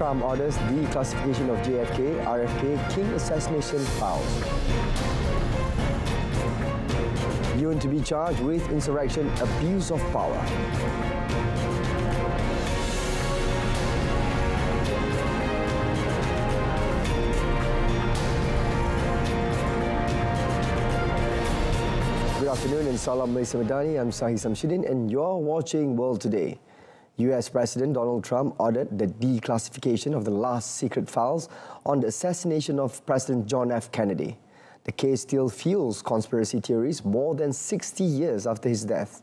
Trump orders declassification of JFK, RFK, King assassination files. Yun to be charged with insurrection, abuse of power. Good afternoon and Salam Malaysia Madani. I'm SAHIH and you're watching World Today. US President Donald Trump ordered the declassification of the last secret files on the assassination of President John F. Kennedy. The case still fuels conspiracy theories more than 60 years after his death.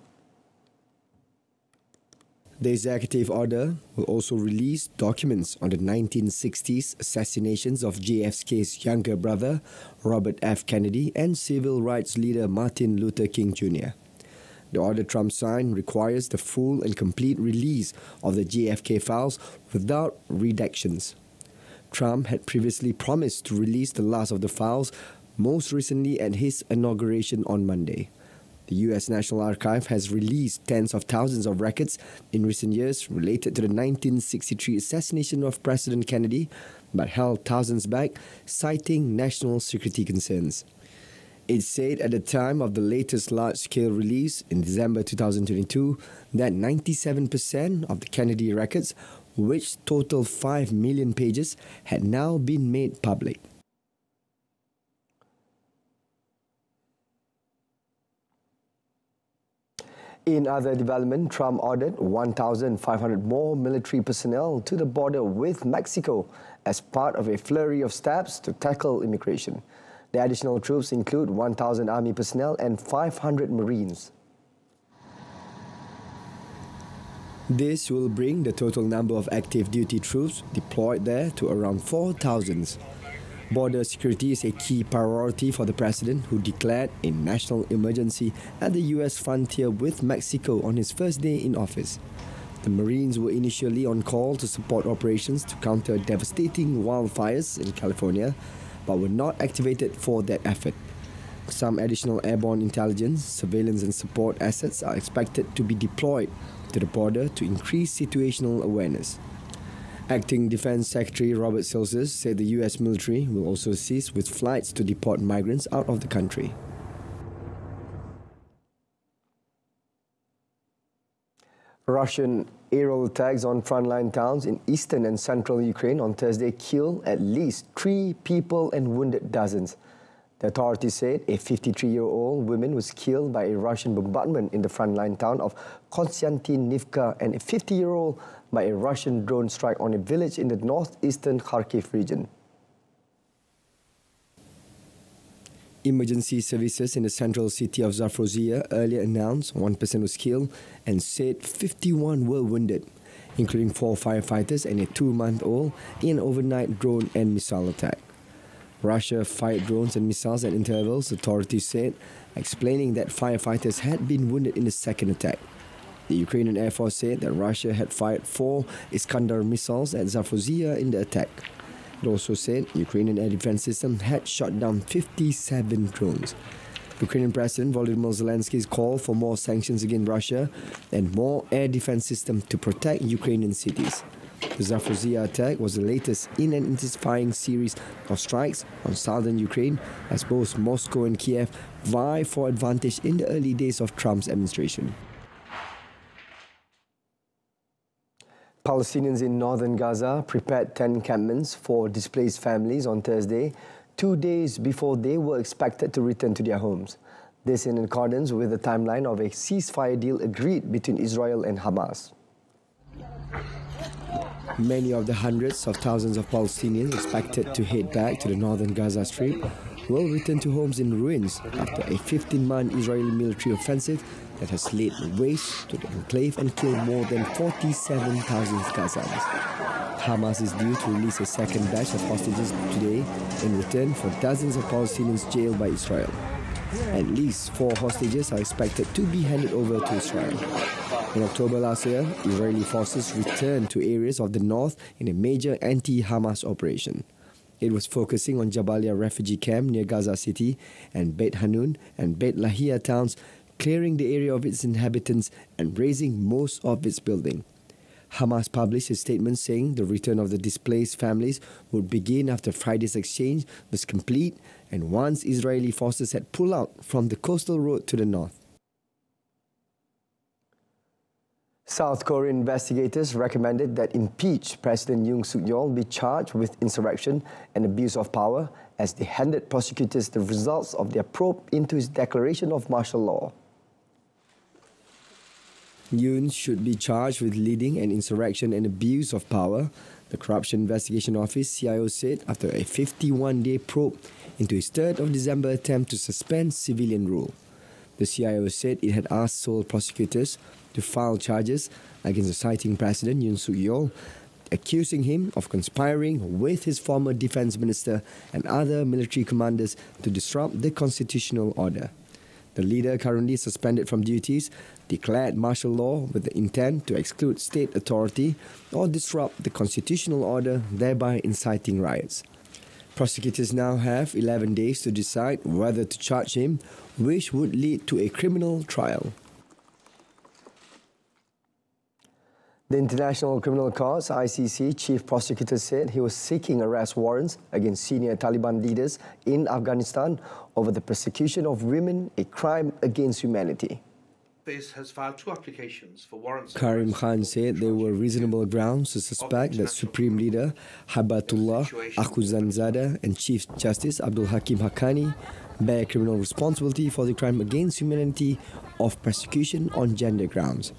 The executive order will also release documents on the 1960s assassinations of JFK's younger brother, Robert F. Kennedy, and civil rights leader Martin Luther King Jr. The order Trump signed requires the full and complete release of the JFK files without redactions. Trump had previously promised to release the last of the files, most recently at his inauguration on Monday. The U.S. National Archive has released tens of thousands of records in recent years related to the 1963 assassination of President Kennedy, but held thousands back, citing national security concerns. It said at the time of the latest large-scale release in December 2022 that 97% of the Kennedy records, which total 5 million pages, had now been made public. In other development, Trump ordered 1,500 more military personnel to the border with Mexico as part of a flurry of steps to tackle immigration. The additional troops include 1,000 Army personnel and 500 Marines. This will bring the total number of active duty troops deployed there to around 4,000. Border security is a key priority for the president, who declared a national emergency at the U.S. frontier with Mexico on his first day in office. The Marines were initially on call to support operations to counter devastating wildfires in California, but were not activated for that effort. Some additional airborne intelligence, surveillance and support assets are expected to be deployed to the border to increase situational awareness. Acting Defense Secretary Robert Silses said the U.S. military will also assist with flights to deport migrants out of the country. Russian aerial attacks on frontline towns in eastern and central Ukraine on Thursday killed at least 3 people and wounded dozens. The authorities said a 53-year-old woman was killed by a Russian bombardment in the frontline town of Konstantinivka and a 50-year-old by a Russian drone strike on a village in the northeastern Kharkiv region. Emergency services in the central city of Zaporozhye earlier announced 1 person was killed and said 51 were wounded, including 4 firefighters and a 2-month-old in an overnight drone and missile attack. Russia fired drones and missiles at intervals, authorities said, explaining that firefighters had been wounded in the second attack. The Ukrainian Air Force said that Russia had fired 4 Iskander missiles at Zaporozhye in the attack. It also said Ukrainian air defense system had shot down 57 drones. Ukrainian President Volodymyr Zelensky's call for more sanctions against Russia and more air defense system to protect Ukrainian cities. The Zaporozhye attack was the latest in an intensifying series of strikes on southern Ukraine as both Moscow and Kiev vie for advantage in the early days of Trump's administration. Palestinians in northern Gaza prepared tent encampments for displaced families on Thursday, 2 days before they were expected to return to their homes. This in accordance with the timeline of a ceasefire deal agreed between Israel and Hamas. Many of the hundreds of thousands of Palestinians expected to head back to the northern Gaza Strip will return to homes in ruins after a 15-month Israeli military offensive that has laid waste to the enclave and killed more than 47,000 Gazans. Hamas is due to release a second batch of hostages today in return for dozens of Palestinians jailed by Israel. At least 4 hostages are expected to be handed over to Israel. In October last year, Israeli forces returned to areas of the north in a major anti-Hamas operation. It was focusing on Jabalia refugee camp near Gaza City and Beit Hanun and Beit Lahia towns, clearing the area of its inhabitants and razing most of its building. Hamas published a statement saying the return of the displaced families would begin after Friday's exchange was complete and once Israeli forces had pulled out from the coastal road to the north. South Korean investigators recommended that impeached President Yoon Suk-yeol be charged with insurrection and abuse of power as they handed prosecutors the results of their probe into his declaration of martial law. Yoon should be charged with leading an insurrection and abuse of power, the Corruption Investigation Office CIO said after a 51-day probe into his 3rd of December attempt to suspend civilian rule. The CIO said it had asked Seoul prosecutors to file charges against the sitting President Yoon Suk-yeol, accusing him of conspiring with his former defense minister and other military commanders to disrupt the constitutional order. The leader, currently suspended from duties, declared martial law with the intent to exclude state authority or disrupt the constitutional order, thereby inciting riots. Prosecutors now have 11 days to decide whether to charge him, which would lead to a criminal trial. The International Criminal Court's ICC chief prosecutor said he was seeking arrest warrants against senior Taliban leaders in Afghanistan over the persecution of women, a crime against humanity. Has filed 2 applications for warrants. Karim Khan said there were reasonable grounds to suspect that Supreme Leader Habatullah Akhundzada and Chief Justice Abdul Hakim Haqqani bear criminal responsibility for the crime against humanity of persecution on gender grounds.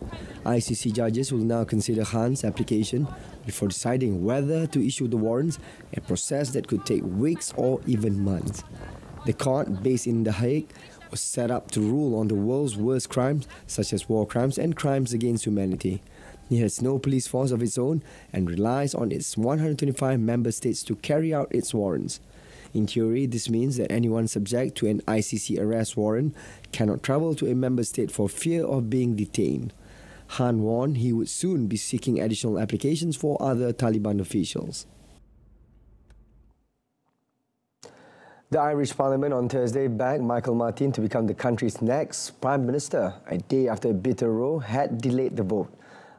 ICC judges will now consider Khan's application before deciding whether to issue the warrants, a process that could take weeks or even months. The court, based in The Hague, was set up to rule on the world's worst crimes, such as war crimes and crimes against humanity. It has no police force of its own and relies on its 125 member states to carry out its warrants. In theory, this means that anyone subject to an ICC arrest warrant cannot travel to a member state for fear of being detained. Khan warned he would soon be seeking additional applications for other Taliban officials. The Irish Parliament on Thursday backed Michael Martin to become the country's next Prime Minister, a day after a bitter row had delayed the vote.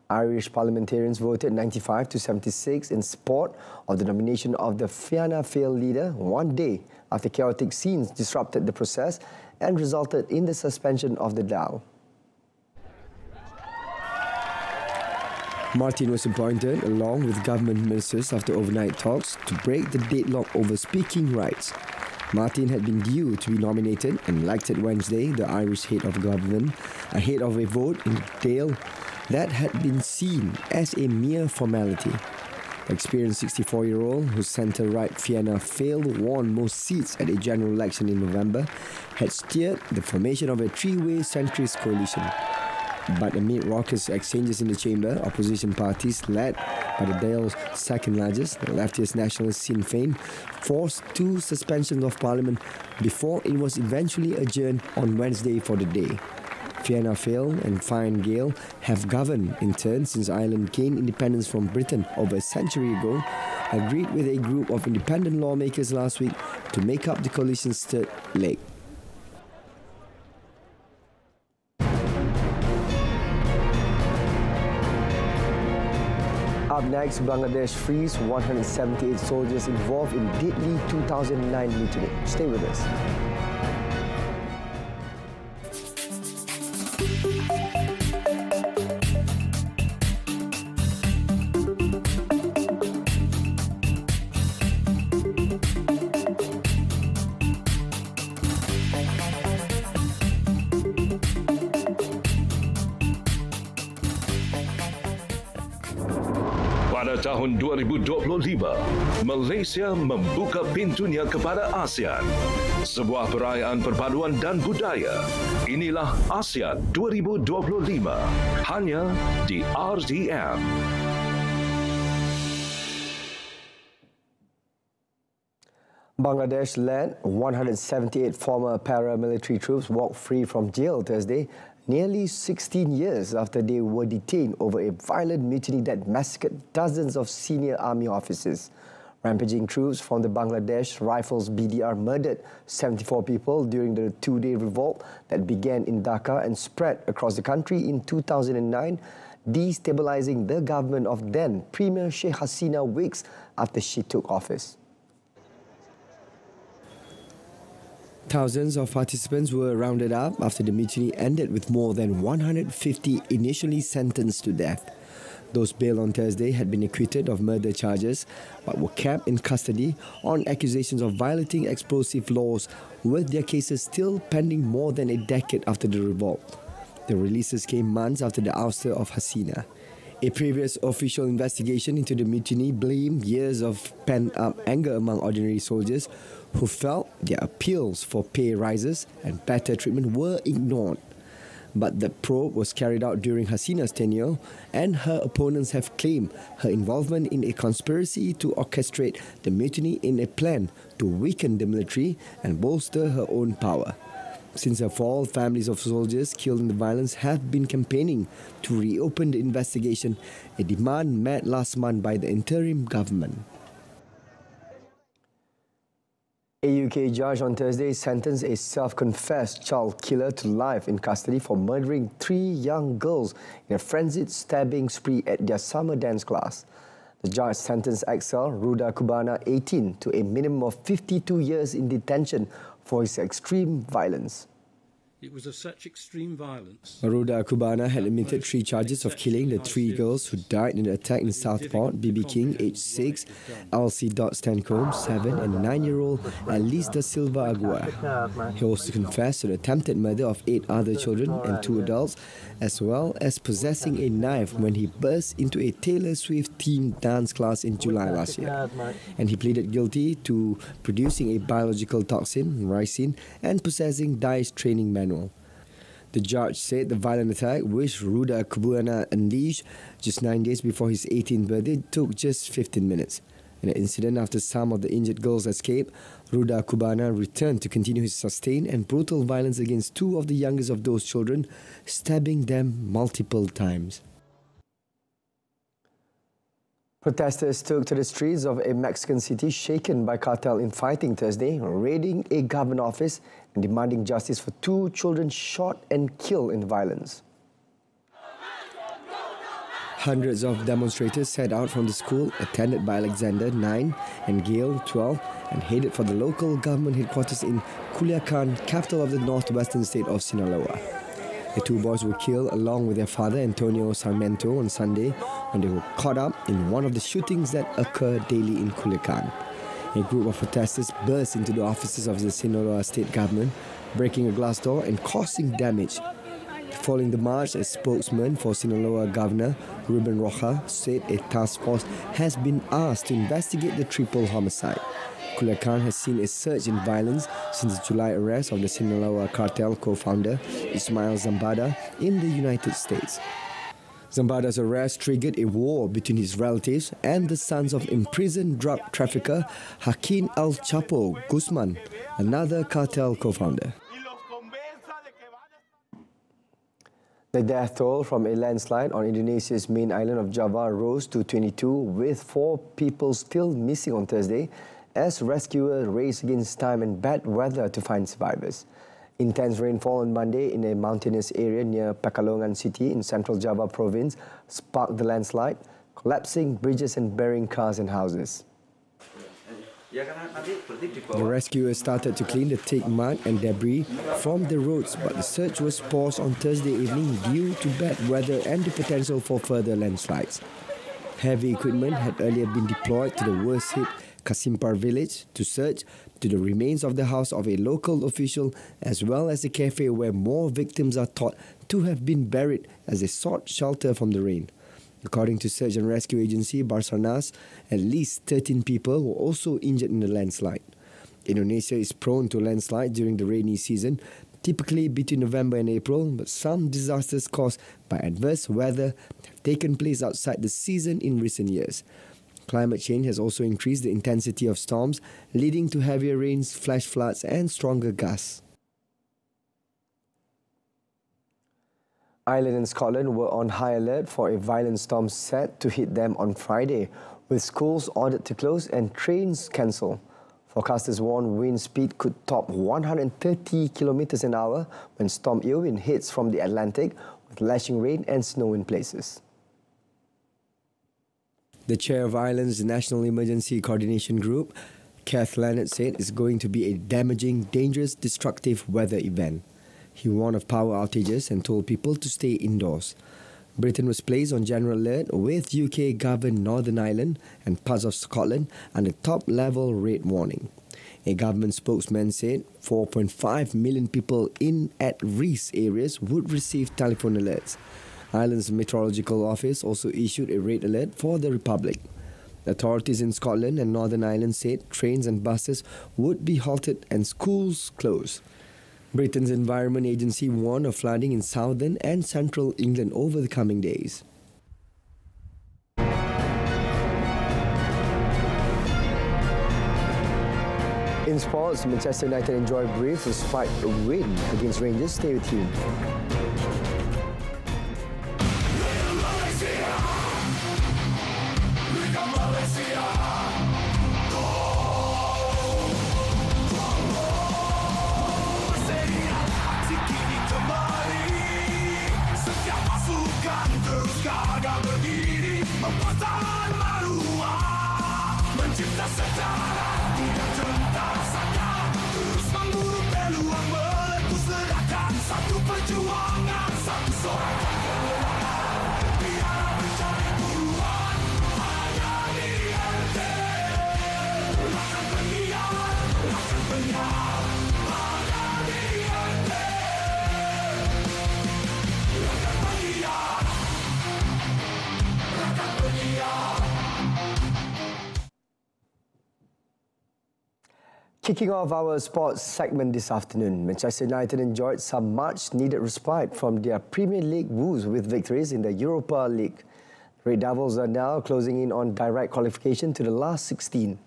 Irish parliamentarians voted 95 to 76 in support of the nomination of the Fianna Fáil leader 1 day after chaotic scenes disrupted the process and resulted in the suspension of the Dáil. Martin was appointed along with government ministers after overnight talks to break the deadlock over speaking rights. Martin had been due to be nominated and elected Wednesday, the Irish head of government, ahead of a vote in the Dáil that had been seen as a mere formality. The experienced 64-year-old, whose centre-right Fianna Fáil won most seats at a general election in November, had steered the formation of a three-way centrist coalition. But amid raucous exchanges in the chamber, opposition parties led by the Dáil's second largest, the leftist nationalist Sinn Féin, forced 2 suspensions of parliament before it was eventually adjourned on Wednesday for the day. Fianna Fáil and Fine Gael have governed in turn since Ireland gained independence from Britain over a century ago, agreed with a group of independent lawmakers last week to make up the coalition's third leg. Up next, Bangladesh frees 178 soldiers involved in deadly 2009 mutiny. Stay with us. Pada tahun 2025, Malaysia membuka pintunya kepada ASEAN. Sebuah perayaan perpaduan dan budaya. Inilah ASEAN 2025, hanya di RTM. Bangladesh-led 178 former paramilitary troops walked free from jail Thursday, nearly 16 years after they were detained over a violent mutiny that massacred dozens of senior army officers. Rampaging troops from the Bangladesh Rifles BDR murdered 74 people during the 2-day revolt that began in Dhaka and spread across the country in 2009 destabilizing the government of then Premier Sheikh Hasina weeks after she took office. Thousands of participants were rounded up after the mutiny ended with more than 150 initially sentenced to death. Those bailed on Thursday had been acquitted of murder charges but were kept in custody on accusations of violating explosive laws, with their cases still pending more than a decade after the revolt. The releases came months after the ouster of Hasina. A previous official investigation into the mutiny blamed years of pent-up anger among ordinary soldiers who felt their appeals for pay rises and better treatment were ignored. But the probe was carried out during Hasina's tenure, and her opponents have claimed her involvement in a conspiracy to orchestrate the mutiny in a plan to weaken the military and bolster her own power. Since her fall, families of soldiers killed in the violence have been campaigning to reopen the investigation, a demand met last month by the interim government. A UK judge on Thursday sentenced a self-confessed child killer to life in custody for murdering 3 young girls in a frenzied stabbing spree at their summer dance class. The judge sentenced Axel Ruda Kubana, 18, to a minimum of 52 years in detention for his extreme violence. It was of such extreme violence. Ruda Kubana had admitted 3 charges of killing the 3 girls who died in the attack in Southport: BB King, aged 6, Elsie Stancombe, 7, and 9-year-old Alice da Silva Aguirre. He also confessed to the attempted murder of 8 other children and 2 adults, as well as possessing a knife when he burst into a Taylor Swift-themed dance class in July last year. And he pleaded guilty to producing a biological toxin, ricin, and possessing DICE training manual. The judge said the violent attack, which Ruda Kubana unleashed just 9 days before his 18th birthday, took just 15 minutes. In an incident after some of the injured girls escaped, Ruda Kubana returned to continue his sustained and brutal violence against 2 of the youngest of those children, stabbing them multiple times. Protesters took to the streets of a Mexican city shaken by cartel infighting Thursday, raiding a government office and demanding justice for 2 children shot and killed in violence. Hundreds of demonstrators set out from the school, attended by Alexander, 9, and Gail, 12, and headed for the local government headquarters in Culiacan, capital of the northwestern state of Sinaloa. The 2 boys were killed along with their father, Antonio Sarmiento, on Sunday when they were caught up in one of the shootings that occur daily in Culiacan. A group of protesters burst into the offices of the Sinaloa state government, breaking a glass door and causing damage. Following the march, a spokesman for Sinaloa Governor Ruben Roja said a task force has been asked to investigate the triple homicide. Culiacan has seen a surge in violence since the July arrest of the Sinaloa cartel co-founder Ismael Zambada in the United States. Zambada's arrest triggered a war between his relatives and the sons of imprisoned drug trafficker Joaquin El Chapo Guzman, another cartel co-founder. The death toll from a landslide on Indonesia's main island of Java rose to 22, with 4 people still missing on Thursday as rescuers race against time and bad weather to find survivors. Intense rainfall on Monday in a mountainous area near Pekalongan city in central Java province sparked the landslide, collapsing bridges and burying cars and houses. The rescuers started to clean the thick mud and debris from the roads, but the search was paused on Thursday evening due to bad weather and the potential for further landslides. Heavy equipment had earlier been deployed to the worst-hit Kasimpar village to search to the remains of the house of a local official, as well as a cafe where more victims are thought to have been buried as they sought shelter from the rain. According to search and rescue agency Basarnas, at least 13 people were also injured in the landslide. Indonesia is prone to landslides during the rainy season, typically between November and April, but some disasters caused by adverse weather have taken place outside the season in recent years. Climate change has also increased the intensity of storms, leading to heavier rains, flash floods, and stronger gusts. Ireland and Scotland were on high alert for a violent storm set to hit them on Friday, with schools ordered to close and trains cancelled. Forecasters warn wind speed could top 130 kilometers an hour when Storm Eowyn hits from the Atlantic, with lashing rain and snow in places. The chair of Ireland's National Emergency Coordination Group, Kath Leonard, said it's going to be a damaging, dangerous, destructive weather event. He warned of power outages and told people to stay indoors. Britain was placed on general alert with UK-governed Northern Ireland and parts of Scotland under top-level red warning. A government spokesman said 4.5 million people in at-risk areas would receive telephone alerts. Ireland's Meteorological Office also issued a red alert for the Republic. Authorities in Scotland and Northern Ireland said trains and buses would be halted and schools closed. Britain's Environment Agency warned of flooding in southern and central England over the coming days. In sports, Manchester United enjoy a brief despite a win against Rangers. Stay with you. Kicking off our sports segment this afternoon, Manchester United enjoyed some much-needed respite from their Premier League woes with victories in the Europa League. Red Devils are now closing in on direct qualification to the last 16.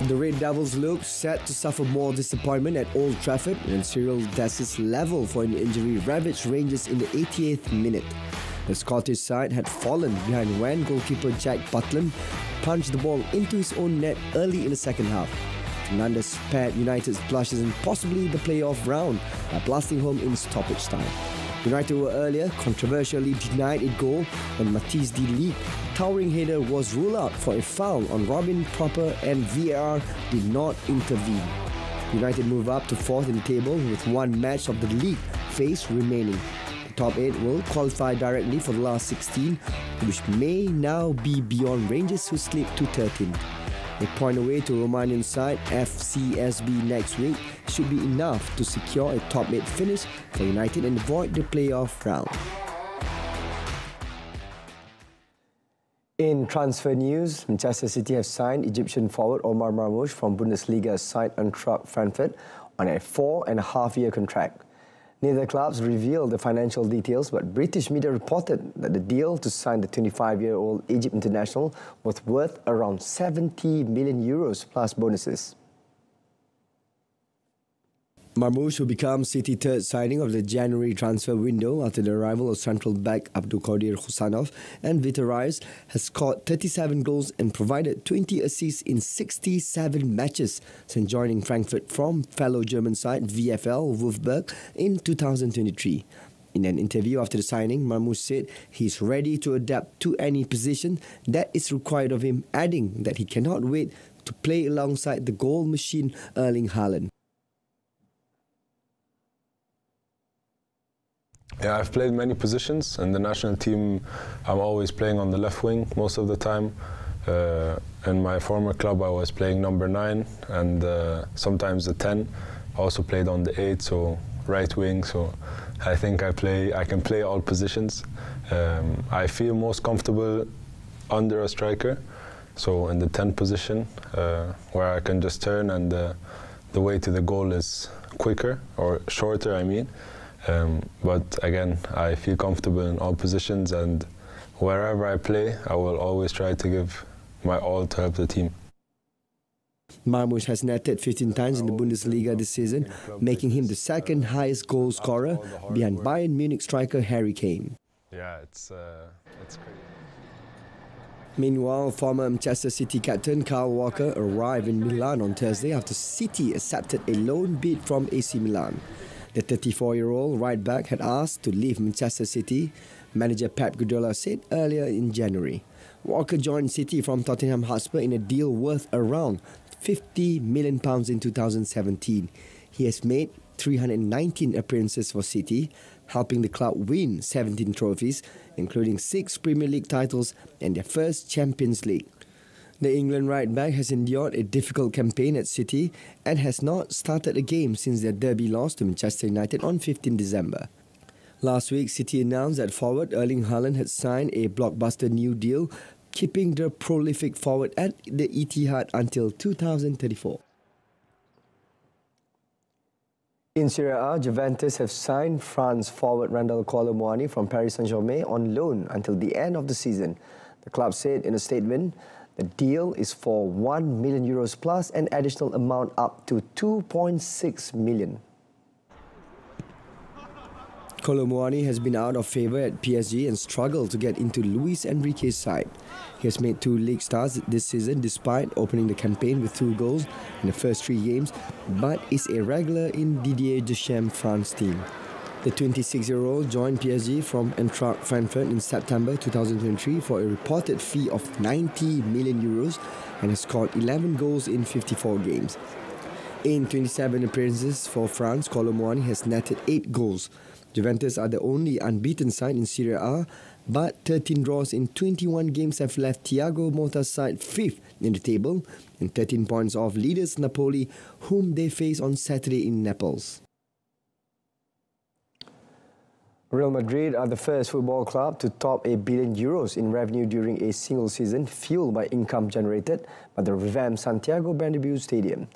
The Red Devils look set to suffer more disappointment at Old Trafford when Cyril Dess's level for an injury ravaged Rangers in the 88th minute. The Scottish side had fallen behind when goalkeeper Jack Butland punched the ball into his own net early in the second half. Fernandes spared United's blushes in possibly the playoff round by blasting home in stoppage time. United were earlier controversially denied a goal when Matisse de Ligt towering header was ruled out for a foul on Robin Proper and VAR did not intervene. United move up to 4th in the table with one match of the league phase remaining. Top 8 will qualify directly for the last 16, which may now be beyond Rangers who slipped to 13th. A point away to Romanian side FCSB next week should be enough to secure a top 8 finish for United and avoid the playoff round. In transfer news, Manchester City have signed Egyptian forward Omar Marmoush from Bundesliga side Eintracht Frankfurt on a 4.5-year contract. Neither clubs revealed the financial details, but British media reported that the deal to sign the 25-year-old Egypt international was worth around 70 million euros plus bonuses. Marmoush will become City's third signing of the January transfer window after the arrival of central back Abdulkadir Husanov, and Vitesse has scored 37 goals and provided 20 assists in 67 matches since joining Frankfurt from fellow German side VfL Wolfsburg in 2023. In an interview after the signing, Marmoush said he's ready to adapt to any position that is required of him, adding that he cannot wait to play alongside the goal machine Erling Haaland. Yeah, I've played many positions. In the national team, I'm always playing on the left wing most of the time. In my former club, I was playing number 9 and sometimes the 10. I also played on the 8, so right wing. So I think I can play all positions. I feel most comfortable under a striker, so in the 10 position, where I can just turn and the way to the goal is quicker or shorter, I mean. But again, I feel comfortable in all positions, and wherever I play, I will always try to give my all to help the team. Marmoush has netted 15 times in the Bundesliga this season, making him the second highest goal scorer behind Bayern Munich striker Harry Kane. Yeah, it's great. Meanwhile, former Manchester City captain Kyle Walker arrived in Milan on Thursday after City accepted a loan bid from AC Milan. The 34-year-old right-back had asked to leave Manchester City manager Pep Guardiola said earlier in January. Walker joined City from Tottenham Hotspur in a deal worth around £50 million in 2017. He has made 319 appearances for City, helping the club win 17 trophies, including 6 Premier League titles and their first Champions League. The England right back has endured a difficult campaign at City and has not started a game since their derby loss to Manchester United on 15 December. Last week, City announced that forward Erling Haaland had signed a blockbuster new deal, keeping the prolific forward at the Etihad until 2034. In Serie A, Juventus have signed France forward Randal Kolo Muani from Paris Saint-Germain on loan until the end of the season. The club said in a statement, the deal is for €1 million plus an additional amount up to €2.6 million. Kolo Muani has been out of favour at PSG and struggled to get into Luis Enrique's side. He has made 2 league starts this season despite opening the campaign with 2 goals in the first 3 games, but is a regular in Didier Deschamps' France team. The 26-year-old joined PSG from Eintracht Frankfurt in September 2023 for a reported fee of €90 million and has scored 11 goals in 54 games. In 27 appearances for France, Kolo Muani has netted 8 goals. Juventus are the only unbeaten side in Serie A, but 13 draws in 21 games have left Thiago Motta's side 5th in the table and 13 points off leaders Napoli, whom they face on Saturday in Naples. Real Madrid are the first football club to top €1 billion in revenue during a single season, fueled by income generated by the revamped Santiago Bernabeu Stadium.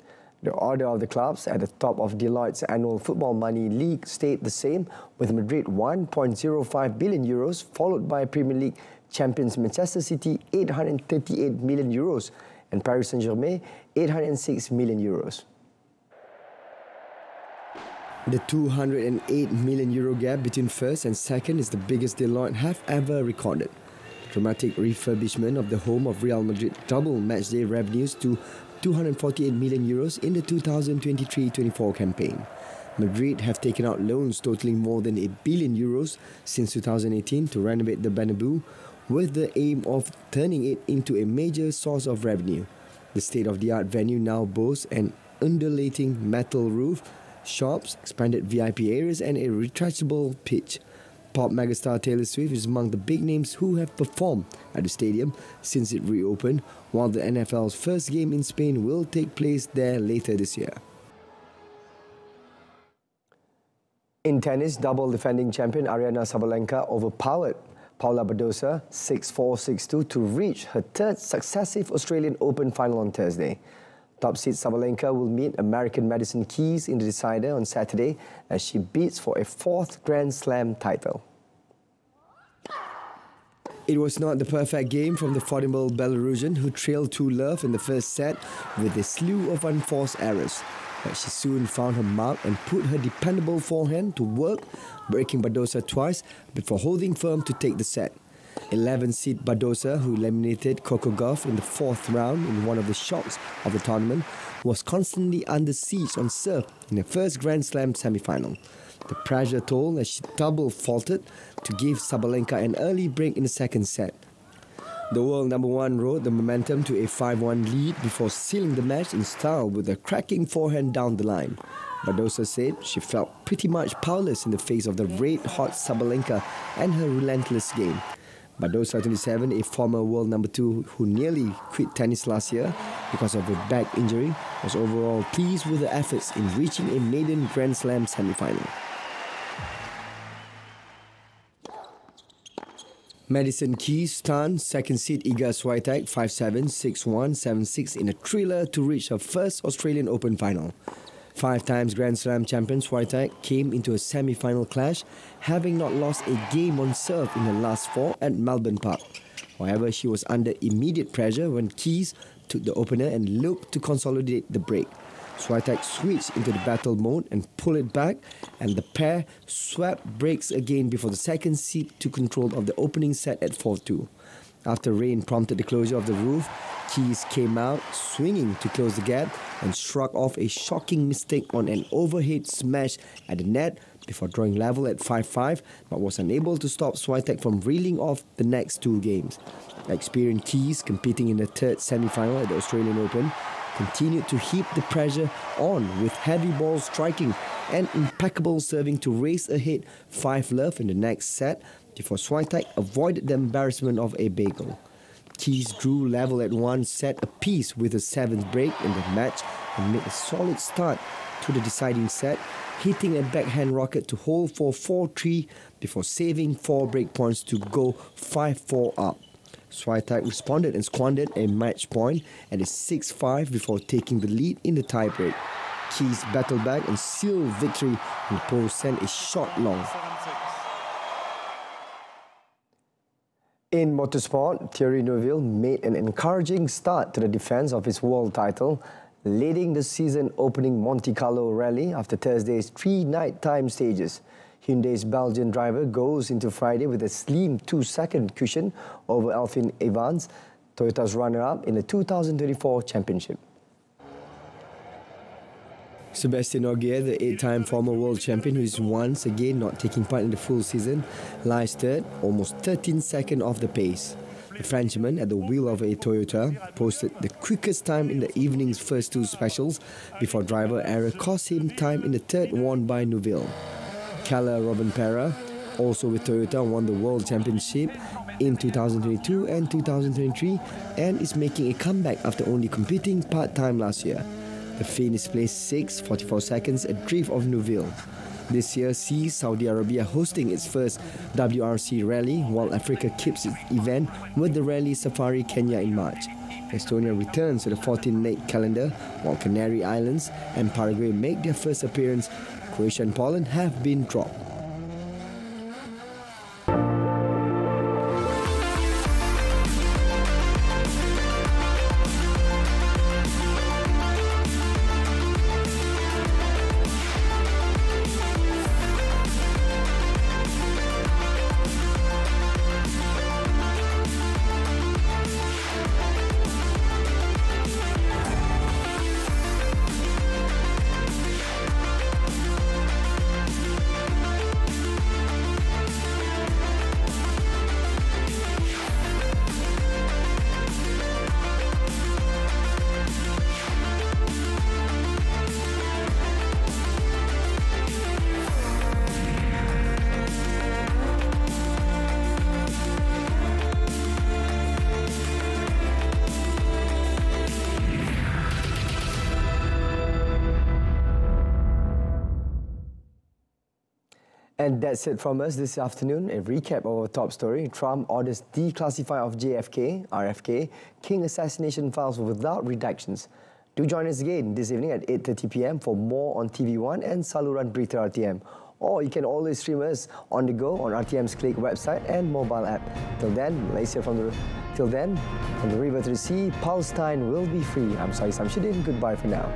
The order of the clubs at the top of Deloitte's annual Football Money League stayed the same, with Madrid €1.05 billion, followed by Premier League champions Manchester City €838 million and Paris Saint-Germain €806 million. The €208 million gap between first and second is the biggest Deloitte have ever recorded. Dramatic refurbishment of the home of Real Madrid doubled matchday revenues to €248 million in the 2023-24 campaign. Madrid have taken out loans totaling more than €1 billion since 2018 to renovate the Bernabeu, with the aim of turning it into a major source of revenue. The state-of-the-art venue now boasts an undulating metal roof, shops, expanded VIP areas and a retractable pitch. Pop megastar Taylor Swift is among the big names who have performed at the stadium since it reopened, while the NFL's first game in Spain will take place there later this year. In tennis, double defending champion Aryna Sabalenka overpowered Paula Badosa 6-4, 6-2 to reach her 3rd successive Australian Open final on Thursday. Top seed Sabalenka will meet American Madison Keys in the decider on Saturday as she bids for a 4th Grand Slam title. It was not the perfect game from the formidable Belarusian, who trailed 2-love in the first set with a slew of unforced errors. But she soon found her mark and put her dependable forehand to work, breaking Badosa twice before holding firm to take the set. 11-seed Badosa, who eliminated Coco Gauff in the 4th round in one of the shocks of the tournament, was constantly under siege on serve in her first Grand Slam semi-final. The pressure told as she double faulted to give Sabalenka an early break in the 2nd set. The world number 1 rode the momentum to a 5-1 lead before sealing the match in style with a cracking forehand down the line. Badosa said she felt pretty much powerless in the face of the red-hot Sabalenka and her relentless game. Badosa, 27, a former world number 2 who nearly quit tennis last year because of a back injury, was overall pleased with the efforts in reaching a maiden Grand Slam semi-final. Madison Keys stunned 2nd seed Iga Swiatek 5-7, 6-1, 7-6 in a thriller to reach her first Australian Open final. 5 times Grand Slam champion Swiatek came into a semi-final clash, having not lost a game on serve in her last 4 at Melbourne Park. However, she was under immediate pressure when Keys took the opener and looked to consolidate the break. Swiatek switched into the battle mode and pulled it back, and the pair swept breaks again before the 2nd seed took control of the opening set at 4-2. After rain prompted the closure of the roof, Keys came out swinging to close the gap and shrugged off a shocking mistake on an overhead smash at the net before drawing level at 5-5, but was unable to stop Swiatek from reeling off the next two games. Experienced Keys, competing in the third semi-final at the Australian Open, continued to heap the pressure on with heavy ball striking and impeccable serving to race ahead 5-love in the next set before Swiatek avoided the embarrassment of a bagel. Keys drew level at 1 set apiece with a 7th break in the match and made a solid start to the deciding set, hitting a backhand rocket to hold for 4-3 before saving 4 break points to go 5-4 up. Swiatek responded and squandered a match point at a 6-5 before taking the lead in the tiebreak. Keys battled back and sealed victory and Paul sent a shot long. In motorsport, Thierry Neuville made an encouraging start to the defence of his world title, leading the season-opening Monte Carlo rally after Thursday's 3 nighttime stages. Hyundai's Belgian driver goes into Friday with a slim 2-second cushion over Alfin Evans, Toyota's runner-up in the 2024 championship. Sebastian Ogier, the 8-time former world champion who is once again not taking part in the full season, lies third, almost 13 seconds off the pace. The Frenchman, at the wheel of a Toyota, posted the quickest time in the evening's first 2 specials before driver error cost him time in the third, won by Neuville. Kalle Rovanperä, also with Toyota, won the World Championship in 2022 and 2023 and is making a comeback after only competing part-time last year. The Finn is placed 6th, 44 seconds adrift of Neuville. This year sees Saudi Arabia hosting its first WRC rally, while Africa keeps its event with the Rally Safari Kenya in March. Estonia returns to the 14-leg calendar, while Canary Islands and Paraguay make their first appearance. Croatia and Poland have been dropped. And that's it from us this afternoon. A recap of our top story. Trump orders declassify of JFK, RFK, King assassination files without redactions. Do join us again this evening at 8:30 p.m. for more on TV1 and saluran Berita RTM. Or you can always stream us on the go on RTM's Click website and mobile app. Till then, from the river to the sea, Palestine will be free. I'm SAHIH. Goodbye for now.